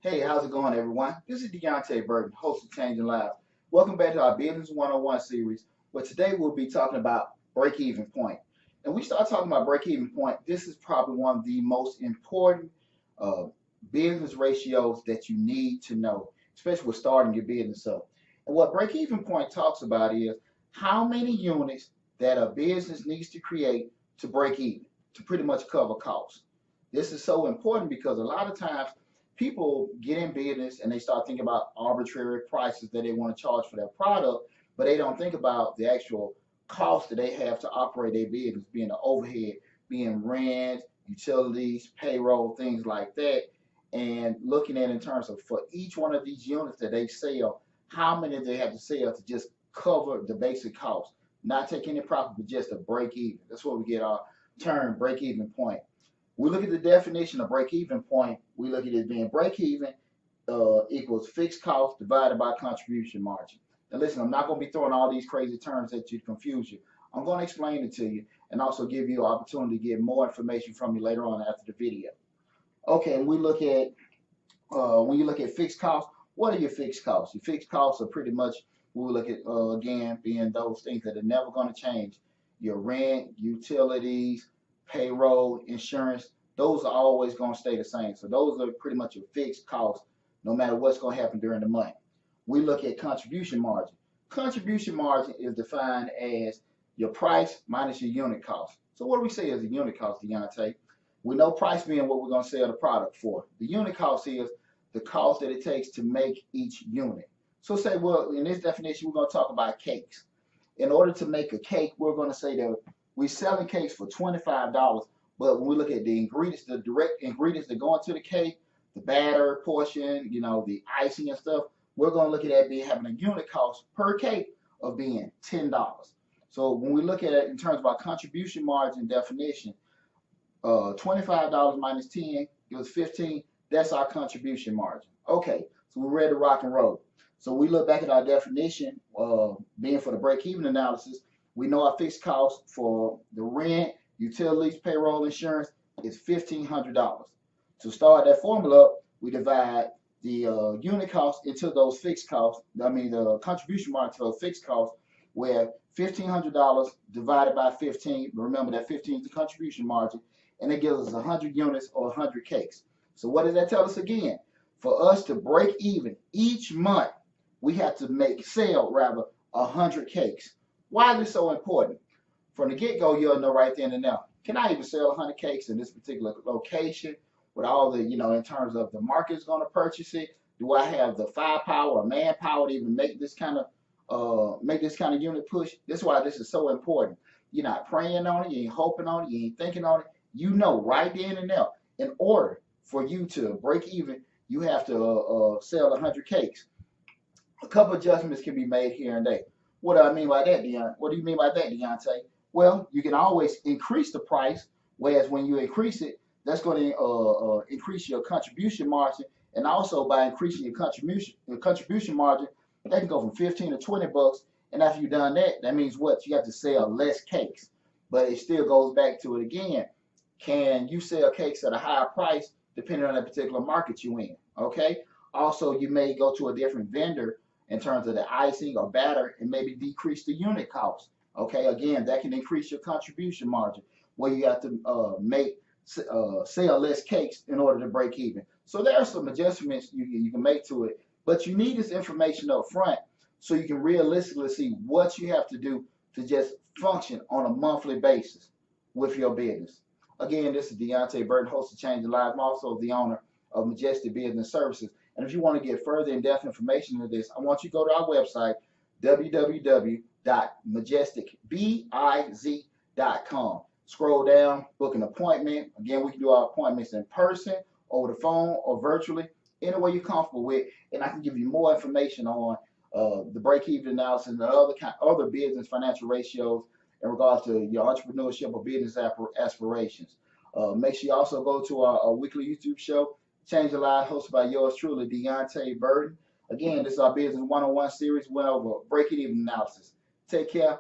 Hey, how's it going, everyone? This is Deonte Burden, host of Changing Lives. Welcome back to our Business 101 series, where today we'll be talking about break-even point. And we start talking about break-even point. This is probably one of the most important uh, business ratios that you need to know, especially with starting your business up. And what break-even point talks about is how many units that a business needs to create to break even, to pretty much cover costs. This is so important because a lot of times people get in business and they start thinking about arbitrary prices that they want to charge for their product, but they don't think about the actual cost that they have to operate their business, being the overhead, being rent, utilities, payroll, things like that, and looking at in terms of for each one of these units that they sell, how many they have to sell to just cover the basic cost, not take any profit, but just to break even. That's where we get our term break even point. We look at the definition of break-even point. We look at it being break-even equals fixed cost divided by contribution margin. Now listen, I'm not going to be throwing all these crazy terms at you to confuse you. I'm going to explain it to you and also give you an opportunity to get more information from me later on after the video. Okay, we look at when you look at fixed costs, what are your fixed costs? Your fixed costs are pretty much, we look at again being those things that are never going to change. Your rent, utilities, payroll, insurance, those are always going to stay the same. So those are pretty much your fixed costs, no matter what's going to happen during the month. We look at contribution margin. Contribution margin is defined as your price minus your unit cost. So what do we say is a unit cost, Deontay? We know price being what we're going to sell the product for. The unit cost is the cost that it takes to make each unit. So say, well, in this definition, we're going to talk about cakes. In order to make a cake, we're going to say that we're selling cakes for $25, but when we look at the ingredients, the direct ingredients that go into the cake, the batter portion, the icing and stuff, we're going to look at that being having a unit cost per cake of being $10. So when we look at it in terms of our contribution margin definition, $25 minus 10 gives 15. That's our contribution margin. Okay, so we're ready to rock and roll. So we look back at our definition, being for the break-even analysis. We know our fixed cost for the rent, utilities, payroll, insurance is $1,500. To start that formula up, we divide the unit cost into those fixed costs. I mean the contribution margin to those fixed costs, where $1,500 divided by 15. Remember that 15 is the contribution margin, and it gives us 100 units or 100 cakes. So what does that tell us again? For us to break even each month, we have to sell 100 cakes. Why is this so important? From the get-go, you'll know right then and now, can I even sell 100 cakes in this particular location with all the, in terms of the market's going to purchase it? Do I have the firepower or manpower to even make this kind of unit push? This is why this is so important. You're not praying on it, you ain't hoping on it, you ain't thinking on it. You know right then and now, in order for you to break even, you have to sell 100 cakes. A couple adjustments can be made here and there. What do I mean by that, Deon? What do you mean by that, Deontay? Well, you can always increase the price, whereas when you increase it, that's going to increase your contribution margin, and also by increasing your contribution margin, that can go from 15 to 20 bucks. And after you've done that, that means what? You have to sell less cakes. But it still goes back to it again. Can you sell cakes at a higher price depending on the particular market you're in? Okay. Also, you may go to a different vendor in terms of the icing or batter and maybe decrease the unit cost. Okay, again, that can increase your contribution margin where you have to sell less cakes in order to break even. So there are some adjustments you can make to it, but you need this information up front so you can realistically see what you have to do to just function on a monthly basis with your business. Again, this is Deonte Burden, host of Changing Lives. I'm also the owner of Majestic Business Services. And if you want to get further in-depth information on this, I want you to go to our website, www.majesticbiz.com. Scroll down, book an appointment. Again, we can do our appointments in person, over the phone, or virtually, any way you're comfortable with. And I can give you more information on the break-even analysis and other business financial ratios in regards to your entrepreneurship or business aspirations. Make sure you also go to our weekly YouTube show, Change Your Life, hosted by yours truly, Deonte Burden. Again, this is our Business 101 series. We went over break-even analysis. Take care